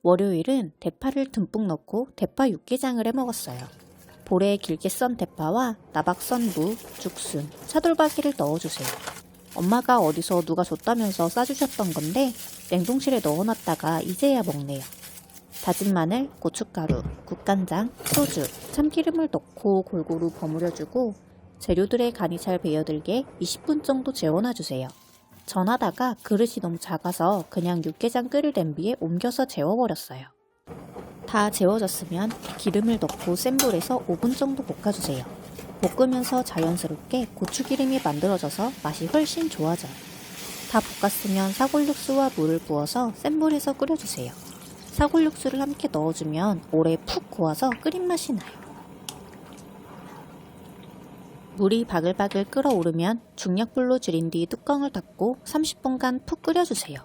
월요일은 대파를 듬뿍 넣고 대파 육개장을 해 먹었어요. 볼에 길게 썬 대파와 나박 썬 무, 죽순, 차돌박이를 넣어주세요. 엄마가 어디서 누가 줬다면서 싸주셨던 건데 냉동실에 넣어놨다가 이제야 먹네요. 다진 마늘, 고춧가루, 국간장, 소주, 참기름을 넣고 골고루 버무려주고 재료들의 간이 잘 배어들게 20분 정도 재워놔주세요. 전하다가 그릇이 너무 작아서 그냥 육개장 끓일 냄비에 옮겨서 재워버렸어요. 다 재워졌으면 기름을 넣고 센 불에서 5분 정도 볶아주세요. 볶으면서 자연스럽게 고추기름이 만들어져서 맛이 훨씬 좋아져요. 다 볶았으면 사골육수와 물을 부어서 센 불에서 끓여주세요. 사골육수를 함께 넣어주면 오래 푹 고아서 끓인 맛이 나요. 물이 바글바글 끓어오르면 중약불로 줄인 뒤 뚜껑을 닫고 30분간 푹 끓여주세요.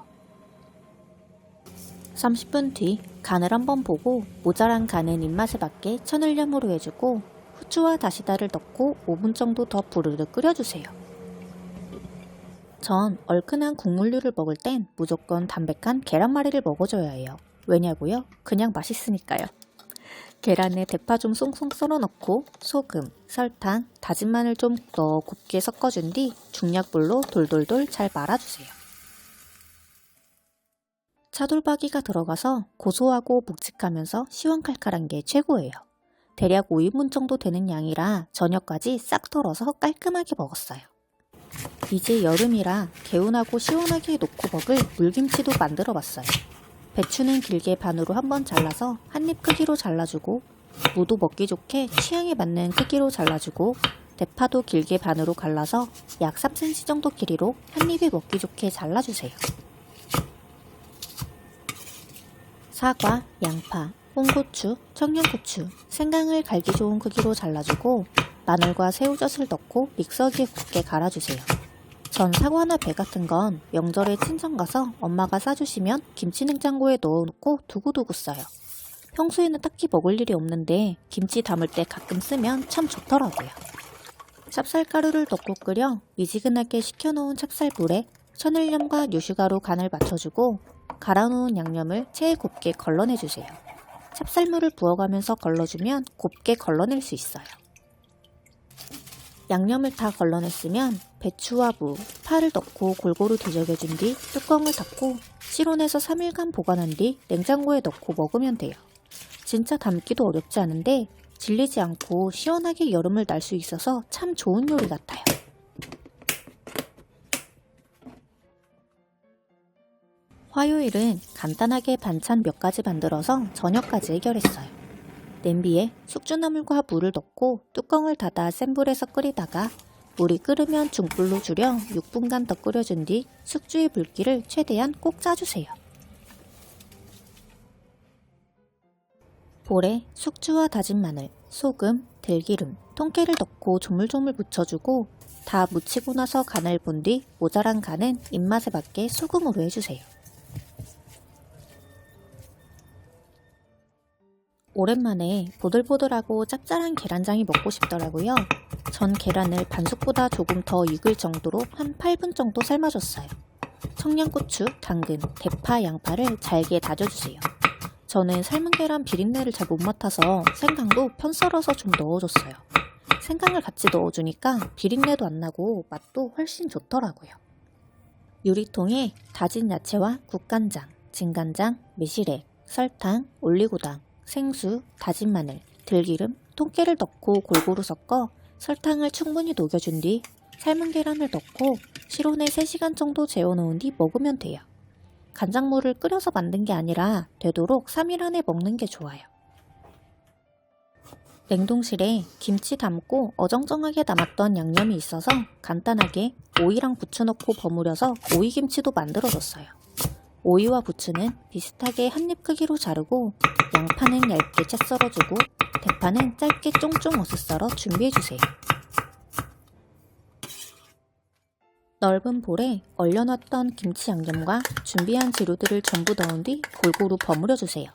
30분 뒤 간을 한번 보고 모자란 간은 입맛에 맞게 천일염으로 해주고 후추와 다시다를 넣고 5분 정도 더 부르르 끓여주세요. 전 얼큰한 국물류를 먹을 땐 무조건 담백한 계란말이를 먹어줘야 해요. 왜냐고요? 그냥 맛있으니까요. 계란에 대파 좀 송송 썰어 넣고 소금, 설탕, 다진 마늘 좀 넣어 곱게 섞어준 뒤 중약불로 돌돌돌 잘 말아주세요. 차돌박이가 들어가서 고소하고 묵직하면서 시원칼칼한 게 최고예요. 대략 5인분 정도 되는 양이라 저녁까지 싹 털어서 깔끔하게 먹었어요. 이제 여름이라 개운하고 시원하게 놓고 먹을 물김치도 만들어 봤어요. 배추는 길게 반으로 한번 잘라서 한입 크기로 잘라주고 무도 먹기 좋게 취향에 맞는 크기로 잘라주고 대파도 길게 반으로 갈라서 약 3cm 정도 길이로 한입에 먹기 좋게 잘라주세요. 사과, 양파, 홍고추, 청양고추, 생강을 갈기 좋은 크기로 잘라주고 마늘과 새우젓을 넣고 믹서기에 곱게 갈아주세요. 전 사과나 배 같은 건 명절에 친정 가서 엄마가 싸주시면 김치냉장고에 넣어놓고 두고두고 써요. 평소에는 딱히 먹을 일이 없는데 김치 담을 때 가끔 쓰면 참 좋더라고요. 찹쌀가루를 넣고 끓여 미지근하게 식혀놓은 찹쌀물에 천일염과 유슈가루 간을 맞춰주고 갈아놓은 양념을 체에 곱게 걸러내주세요. 찹쌀물을 부어가면서 걸러주면 곱게 걸러낼 수 있어요. 양념을 다 걸러냈으면 배추와 무, 파를 넣고 골고루 뒤적여준 뒤 뚜껑을 닫고 실온에서 3일간 보관한 뒤 냉장고에 넣고 먹으면 돼요. 진짜 담기도 어렵지 않은데 질리지 않고 시원하게 여름을 날 수 있어서 참 좋은 요리 같아요. 화요일은 간단하게 반찬 몇 가지 만들어서 저녁까지 해결했어요. 냄비에 숙주나물과 물을 넣고 뚜껑을 닫아 센 불에서 끓이다가 물이 끓으면 중불로 줄여 6분간 더 끓여준 뒤 숙주의 물기를 최대한 꼭 짜주세요. 볼에 숙주와 다진 마늘, 소금, 들기름, 통깨를 넣고 조물조물 묻혀주고 다 묻히고 나서 간을 본 뒤 모자란 간은 입맛에 맞게 소금으로 해주세요. 오랜만에 보들보들하고 짭짤한 계란장이 먹고 싶더라고요. 전 계란을 반숙보다 조금 더 익을 정도로 한 8분 정도 삶아줬어요. 청양고추, 당근, 대파, 양파를 잘게 다져주세요. 저는 삶은 계란 비린내를 잘 못 맡아서 생강도 편 썰어서 좀 넣어줬어요. 생강을 같이 넣어주니까 비린내도 안 나고 맛도 훨씬 좋더라고요. 유리통에 다진 야채와 국간장, 진간장, 매실액, 설탕, 올리고당, 생수, 다진 마늘, 들기름, 통깨를 넣고 골고루 섞어 설탕을 충분히 녹여준 뒤 삶은 계란을 넣고 실온에 3시간 정도 재워놓은 뒤 먹으면 돼요. 간장물을 끓여서 만든 게 아니라 되도록 3일 안에 먹는 게 좋아요. 냉동실에 김치 담고 어정쩡하게 남았던 양념이 있어서 간단하게 오이랑 부추 넣고 버무려서 오이김치도 만들어줬어요. 오이와 부추는 비슷하게 한입 크기로 자르고 양파는 얇게 채 썰어주고 대파는 짧게 쫑쫑 어슷 썰어 준비해주세요. 넓은 볼에 얼려놨던 김치 양념과 준비한 재료들을 전부 넣은 뒤 골고루 버무려주세요.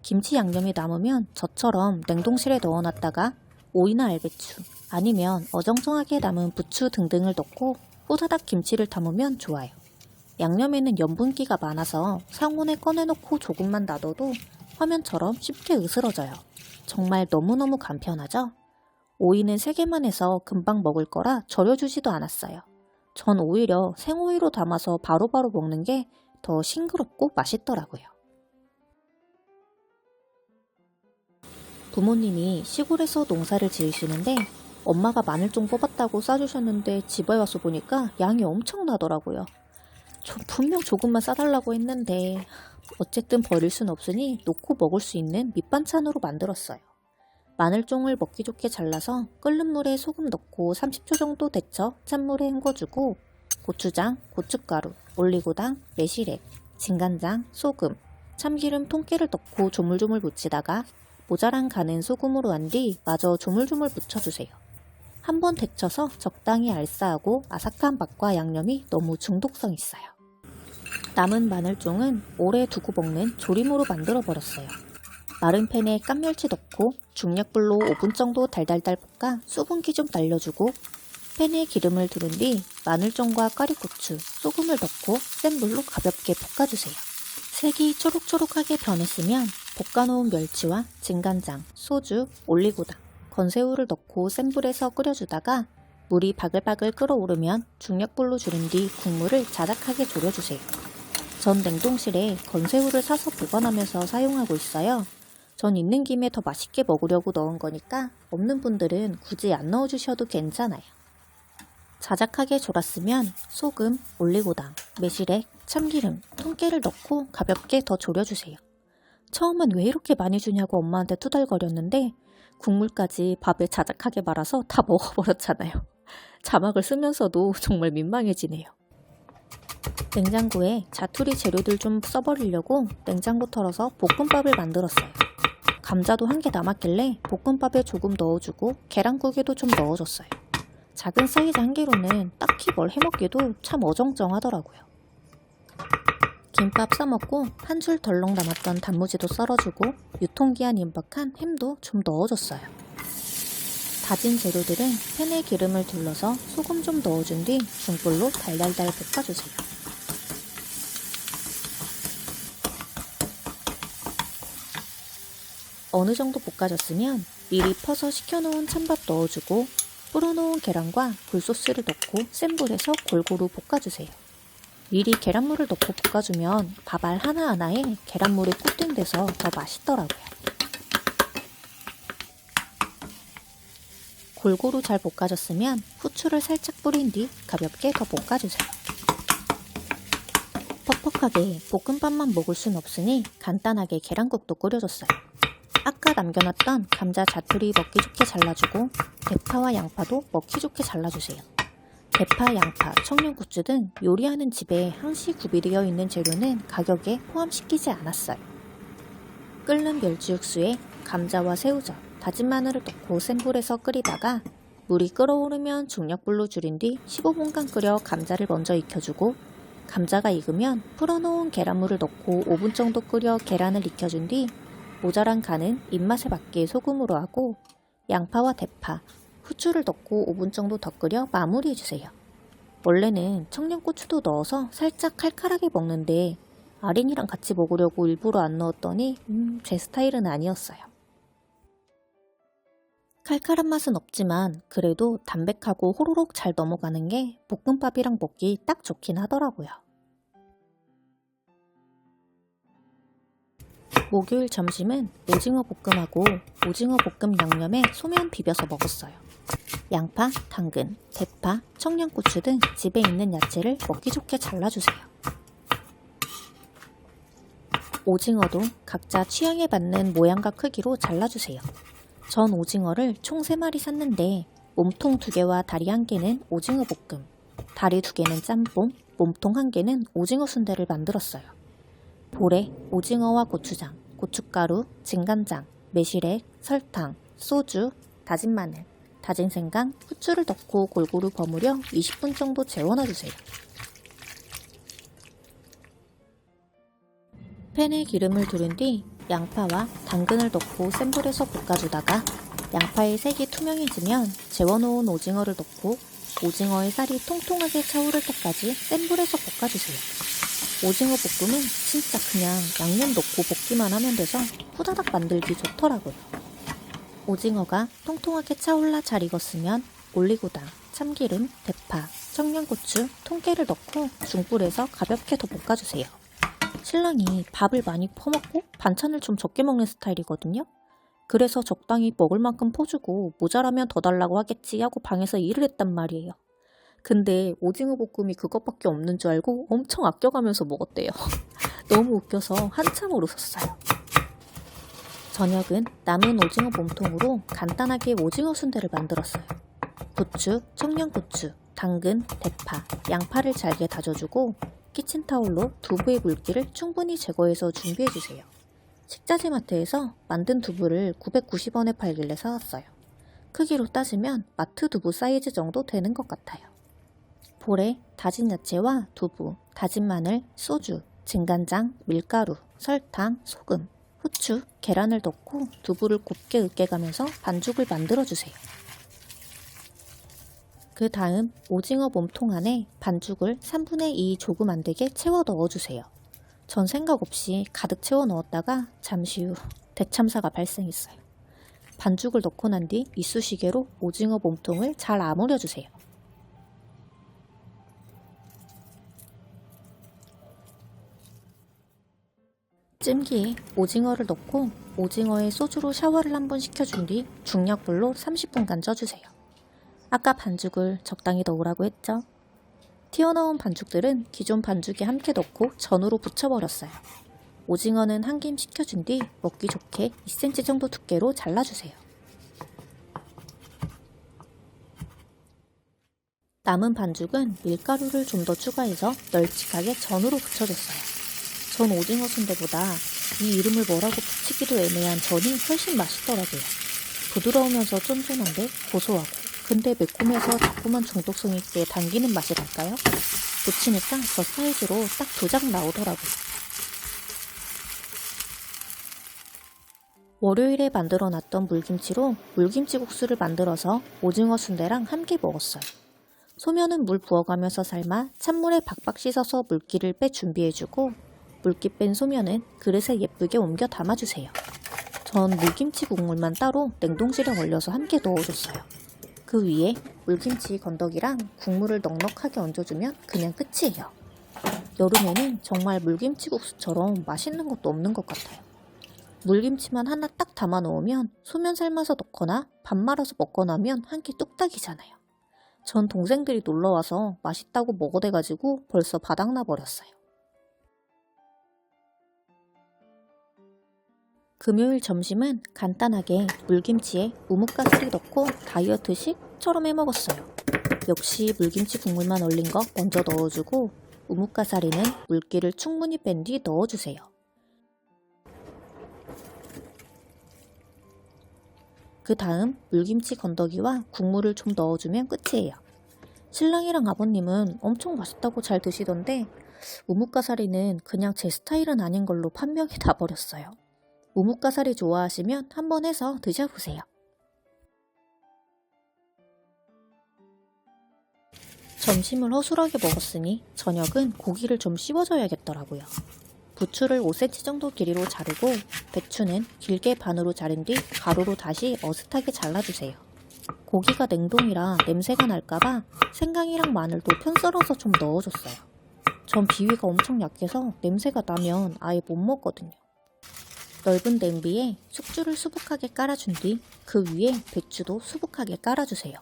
김치 양념이 남으면 저처럼 냉동실에 넣어놨다가 오이나 알배추 아니면 어정쩡하게 남은 부추 등등을 넣고 호다닥 김치를 담으면 좋아요. 양념에는 염분기가 많아서 상온에 꺼내놓고 조금만 놔둬도 화면처럼 쉽게 으스러져요. 정말 너무너무 간편하죠? 오이는 3개만 해서 금방 먹을 거라 절여주지도 않았어요. 전 오히려 생오이로 담아서 바로바로 먹는 게 더 싱그럽고 맛있더라고요. 부모님이 시골에서 농사를 지으시는데 엄마가 마늘종 뽑았다고 싸주셨는데 집에 와서 보니까 양이 엄청 나더라고요. 분명 조금만 싸달라고 했는데 어쨌든 버릴 순 없으니 놓고 먹을 수 있는 밑반찬으로 만들었어요. 마늘종을 먹기 좋게 잘라서 끓는 물에 소금 넣고 30초 정도 데쳐 찬물에 헹궈주고 고추장, 고춧가루, 올리고당, 매실액, 진간장, 소금, 참기름 통깨를 넣고 조물조물 무치다가 모자란 간은 소금으로 한 뒤 마저 조물조물 무쳐주세요. 한번 데쳐서 적당히 알싸하고 아삭한 맛과 양념이 너무 중독성 있어요. 남은 마늘종은 오래 두고 먹는 조림으로 만들어버렸어요. 마른 팬에 깐멸치 넣고 중약불로 5분 정도 달달달 볶아 수분기 좀 날려주고 팬에 기름을 두른 뒤 마늘종과 꽈리고추, 소금을 넣고 센 불로 가볍게 볶아주세요. 색이 초록초록하게 변했으면 볶아놓은 멸치와 진간장, 소주, 올리고당, 건새우를 넣고 센 불에서 끓여주다가 물이 바글바글 끓어오르면 중약불로 줄인 뒤 국물을 자작하게 졸여주세요. 전 냉동실에 건새우를 사서 보관하면서 사용하고 있어요. 전 있는 김에 더 맛있게 먹으려고 넣은 거니까 없는 분들은 굳이 안 넣어주셔도 괜찮아요. 자작하게 졸았으면 소금, 올리고당, 매실액, 참기름, 통깨를 넣고 가볍게 더 졸여주세요. 처음엔 왜 이렇게 많이 주냐고 엄마한테 투덜거렸는데 국물까지 밥에 자작하게 말아서 다 먹어버렸잖아요. 자막을 쓰면서도 정말 민망해지네요. 냉장고에 자투리 재료들 좀 써버리려고 냉장고 털어서 볶음밥을 만들었어요. 감자도 1개 남았길래 볶음밥에 조금 넣어주고 계란국에도 좀 넣어줬어요. 작은 사이즈 1개로는 딱히 뭘 해먹기도 참 어정쩡하더라고요. 김밥 싸먹고 한 줄 덜렁 남았던 단무지도 썰어주고 유통기한 임박한 햄도 좀 넣어줬어요. 다진 재료들은 팬에 기름을 둘러서 소금 좀 넣어준 뒤 중불로 달달달 볶아주세요. 어느 정도 볶아졌으면 미리 퍼서 식혀놓은 찬밥 넣어주고 불어놓은 계란과 굴소스를 넣고 센 불에서 골고루 볶아주세요. 미리 계란물을 넣고 볶아주면 밥알 하나하나에 계란물이 코팅돼서 더 맛있더라고요. 골고루 잘 볶아졌으면 후추를 살짝 뿌린 뒤 가볍게 더 볶아주세요. 퍽퍽하게 볶음밥만 먹을 순 없으니 간단하게 계란국도 끓여줬어요. 아까 남겨놨던 감자 자투리 먹기 좋게 잘라주고 대파와 양파도 먹기 좋게 잘라주세요. 대파, 양파, 청양고추 등 요리하는 집에 항시 구비되어 있는 재료는 가격에 포함시키지 않았어요. 끓는 멸치 육수에 감자와 새우젓, 다진 마늘을 넣고 센 불에서 끓이다가 물이 끓어오르면 중약불로 줄인 뒤 15분간 끓여 감자를 먼저 익혀주고 감자가 익으면 풀어놓은 계란물을 넣고 5분 정도 끓여 계란을 익혀준 뒤 모자란 간은 입맛에 맞게 소금으로 하고 양파와 대파, 후추를 넣고 5분 정도 더 끓여 마무리해주세요. 원래는 청양고추도 넣어서 살짝 칼칼하게 먹는데 아린이랑 같이 먹으려고 일부러 안 넣었더니 제 스타일은 아니었어요. 칼칼한 맛은 없지만 그래도 담백하고 호로록 잘 넘어가는 게 볶음밥이랑 먹기 딱 좋긴 하더라고요. 목요일 점심은 오징어 볶음하고 오징어 볶음 양념에 소면 비벼서 먹었어요. 양파, 당근, 대파, 청양고추 등 집에 있는 야채를 먹기 좋게 잘라주세요. 오징어도 각자 취향에 맞는 모양과 크기로 잘라주세요. 전 오징어를 총 3마리 샀는데 몸통 2개와 다리 1개는 오징어 볶음, 다리 2개는 짬뽕, 몸통 1개는 오징어 순대를 만들었어요. 볼에 오징어와 고추장, 고춧가루, 진간장, 매실액, 설탕, 소주, 다진 마늘, 다진 생강, 후추를 넣고 골고루 버무려 20분 정도 재워놔주세요. 팬에 기름을 두른 뒤 양파와 당근을 넣고 센 불에서 볶아주다가 양파의 색이 투명해지면 재워놓은 오징어를 넣고 오징어의 살이 통통하게 차오를 때까지 센 불에서 볶아주세요. 오징어 볶음은 진짜 그냥 양념 넣고 볶기만 하면 돼서 후다닥 만들기 좋더라고요. 오징어가 통통하게 차올라 잘 익었으면 올리고당, 참기름, 대파, 청양고추, 통깨를 넣고 중불에서 가볍게 더 볶아주세요. 신랑이 밥을 많이 퍼먹고 반찬을 좀 적게 먹는 스타일이거든요. 그래서 적당히 먹을 만큼 퍼주고 모자라면 더 달라고 하겠지 하고 방에서 일을 했단 말이에요. 근데 오징어 볶음이 그것밖에 없는 줄 알고 엄청 아껴가면서 먹었대요. 너무 웃겨서 한참 웃었어요. 저녁은 남은 오징어 몸통으로 간단하게 오징어 순대를 만들었어요. 부추, 청양고추, 당근, 대파, 양파를 잘게 다져주고 키친타올로 두부의 물기를 충분히 제거해서 준비해주세요. 식자재 마트에서 만든 두부를 990원에 팔길래 사왔어요. 크기로 따지면 마트 두부 사이즈 정도 되는 것 같아요. 볼에 다진 야채와 두부, 다진 마늘, 소주, 진간장, 밀가루, 설탕, 소금, 후추, 계란을 넣고 두부를 곱게 으깨가면서 반죽을 만들어주세요. 그 다음 오징어 몸통 안에 반죽을 3분의 2 조금 안 되게 채워 넣어주세요. 전 생각 없이 가득 채워 넣었다가 잠시 후 대참사가 발생했어요. 반죽을 넣고 난 뒤 이쑤시개로 오징어 몸통을 잘 아무려주세요. 찜기에 오징어를 넣고 오징어에 소주로 샤워를 한번 시켜준 뒤 중약불로 30분간 쪄주세요. 아까 반죽을 적당히 넣으라고 했죠? 튀어나온 반죽들은 기존 반죽에 함께 넣고 전으로 부쳐버렸어요. 오징어는 한 김 식혀준 뒤 먹기 좋게 2cm 정도 두께로 잘라주세요. 남은 반죽은 밀가루를 좀 더 추가해서 널찍하게 전으로 부쳐줬어요. 전 오징어 순대보다 이 이름을 뭐라고 붙이기도 애매한 전이 훨씬 맛있더라고요. 부드러우면서 쫀쫀한데 고소하고 근데 매콤해서 자꾸만 중독성 있게 당기는 맛이랄까요? 부치니까 저 사이즈로 딱 2장 나오더라고요. 월요일에 만들어놨던 물김치로 물김치국수를 만들어서 오징어 순대랑 함께 먹었어요. 소면은 물 부어가면서 삶아 찬물에 박박 씻어서 물기를 빼 준비해주고 물기 뺀 소면은 그릇에 예쁘게 옮겨 담아주세요. 전 물김치 국물만 따로 냉동실에 얼려서 함께 넣어줬어요. 그 위에 물김치 건더기랑 국물을 넉넉하게 얹어주면 그냥 끝이에요. 여름에는 정말 물김치국수처럼 맛있는 것도 없는 것 같아요. 물김치만 하나 딱 담아 놓으면 소면 삶아서 넣거나 밥 말아서 먹거나 하면 한 끼 뚝딱이잖아요. 전 동생들이 놀러와서 맛있다고 먹어대가지고 벌써 바닥나 버렸어요. 금요일 점심은 간단하게 물김치에 우뭇가스를 넣고 다이어트식처럼 해먹었어요. 역시 물김치 국물만 얼린 거 먼저 넣어주고 우뭇가사리는 물기를 충분히 뺀 뒤 넣어주세요. 그 다음 물김치 건더기와 국물을 좀 넣어주면 끝이에요. 신랑이랑 아버님은 엄청 맛있다고 잘 드시던데 우뭇가사리는 그냥 제 스타일은 아닌 걸로 판명이 나버렸어요. 우뭇가사리 좋아하시면 한번 해서 드셔보세요. 점심을 허술하게 먹었으니 저녁은 고기를 좀 씹어줘야겠더라고요. 부추를 5cm 정도 길이로 자르고 배추는 길게 반으로 자른 뒤 가로로 다시 어슷하게 잘라주세요. 고기가 냉동이라 냄새가 날까봐 생강이랑 마늘도 편 썰어서 좀 넣어줬어요. 전 비위가 엄청 약해서 냄새가 나면 아예 못 먹거든요. 넓은 냄비에 숙주를 수북하게 깔아준 뒤 그 위에 배추도 수북하게 깔아주세요.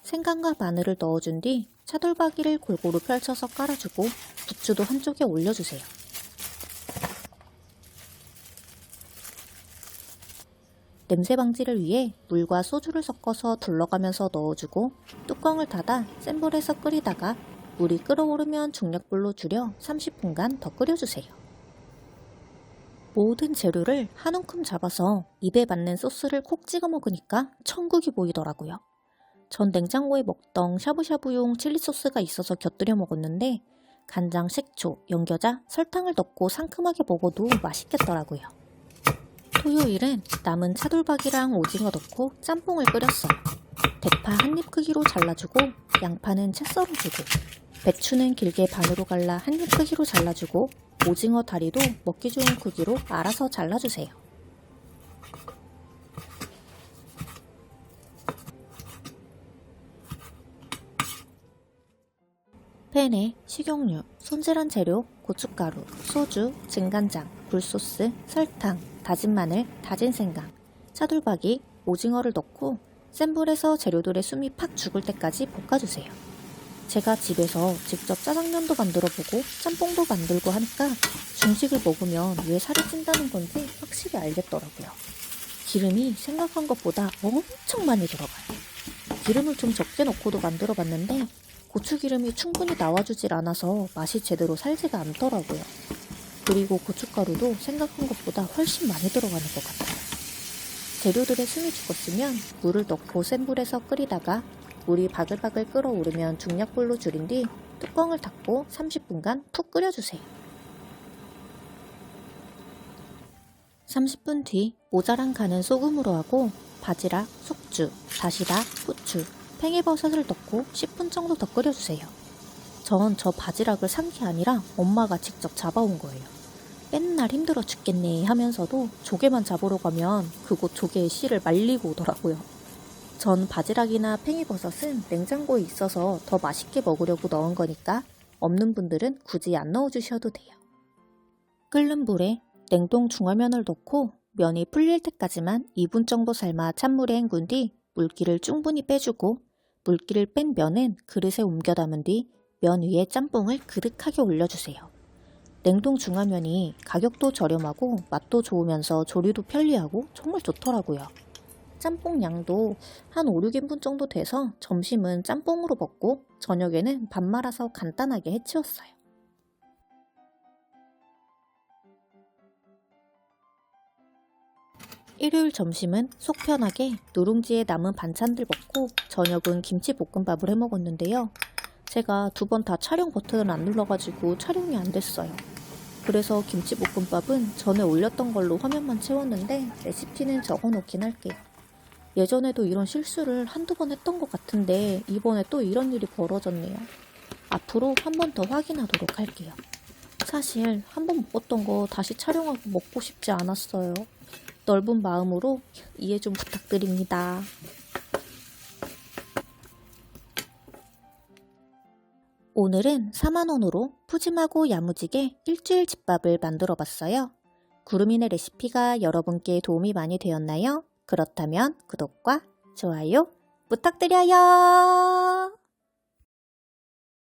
생강과 마늘을 넣어준 뒤 차돌박이를 골고루 펼쳐서 깔아주고 부추도 한쪽에 올려주세요. 냄새 방지를 위해 물과 소주를 섞어서 둘러가면서 넣어주고 뚜껑을 닫아 센 불에서 끓이다가 물이 끓어오르면 중약불로 줄여 30분간 더 끓여주세요. 모든 재료를 한 움큼 잡아서 입에 맞는 소스를 콕 찍어 먹으니까 천국이 보이더라고요. 전 냉장고에 먹던 샤브샤브용 칠리 소스가 있어서 곁들여 먹었는데 간장, 식초, 연겨자, 설탕을 넣고 상큼하게 먹어도 맛있겠더라고요. 토요일은 남은 차돌박이랑 오징어 넣고 짬뽕을 끓였어요. 대파 한입 크기로 잘라주고 양파는 채 썰어주고 배추는 길게 반으로 갈라 한입 크기로 잘라주고 오징어 다리도 먹기 좋은 크기로 알아서 잘라주세요. 팬에 식용유, 손질한 재료, 고춧가루, 소주, 진간장, 굴소스, 설탕, 다진 마늘, 다진 생강, 차돌박이, 오징어를 넣고 센 불에서 재료들의 숨이 팍 죽을 때까지 볶아주세요. 제가 집에서 직접 짜장면도 만들어보고 짬뽕도 만들고 하니까 중식을 먹으면 왜 살이 찐다는 건지 확실히 알겠더라고요. 기름이 생각한 것보다 엄청 많이 들어가요. 기름을 좀 적게 넣고도 만들어봤는데 고추기름이 충분히 나와주질 않아서 맛이 제대로 살지가 않더라고요. 그리고 고춧가루도 생각한 것보다 훨씬 많이 들어가는 것 같아요. 재료들의 숨이 죽었으면 물을 넣고 센 불에서 끓이다가 물이 바글바글 끓어오르면 중약불로 줄인 뒤 뚜껑을 닫고 30분간 푹 끓여주세요. 30분 뒤 모자란 간은 소금으로 하고 바지락, 숙주, 다시다, 후추, 팽이버섯을 넣고 10분 정도 더 끓여주세요. 전 저 바지락을 산 게 아니라 엄마가 직접 잡아온 거예요. 맨날 힘들어 죽겠네 하면서도 조개만 잡으러 가면 그곳 조개의 씨를 말리고 오더라고요. 전 바지락이나 팽이버섯은 냉장고에 있어서 더 맛있게 먹으려고 넣은 거니까 없는 분들은 굳이 안 넣어주셔도 돼요. 끓는 물에 냉동 중화면을 넣고 면이 풀릴 때까지만 2분 정도 삶아 찬물에 헹군 뒤 물기를 충분히 빼주고 물기를 뺀 면은 그릇에 옮겨 담은 뒤 면 위에 짬뽕을 그득하게 올려주세요. 냉동 중화면이 가격도 저렴하고 맛도 좋으면서 조리도 편리하고 정말 좋더라고요. 짬뽕 양도 한 5, 6인분 정도 돼서 점심은 짬뽕으로 먹고 저녁에는 밥 말아서 간단하게 해치웠어요. 일요일 점심은 속 편하게 누룽지에 남은 반찬들 먹고 저녁은 김치볶음밥을 해 먹었는데요. 제가 2번 다 촬영 버튼을 안 눌러가지고 촬영이 안 됐어요. 그래서 김치볶음밥은 전에 올렸던 걸로 화면만 채웠는데 레시피는 적어놓긴 할게요. 예전에도 이런 실수를 한두 번 했던 것 같은데 이번에 또 이런 일이 벌어졌네요. 앞으로 한 번 더 확인하도록 할게요. 사실 한 번 먹었던 거 다시 촬영하고 먹고 싶지 않았어요. 넓은 마음으로 이해 좀 부탁드립니다. 오늘은 4만원으로 푸짐하고 야무지게 일주일 집밥을 만들어 봤어요. 구름이네 레시피가 여러분께 도움이 많이 되었나요? 그렇다면 구독과 좋아요 부탁드려요.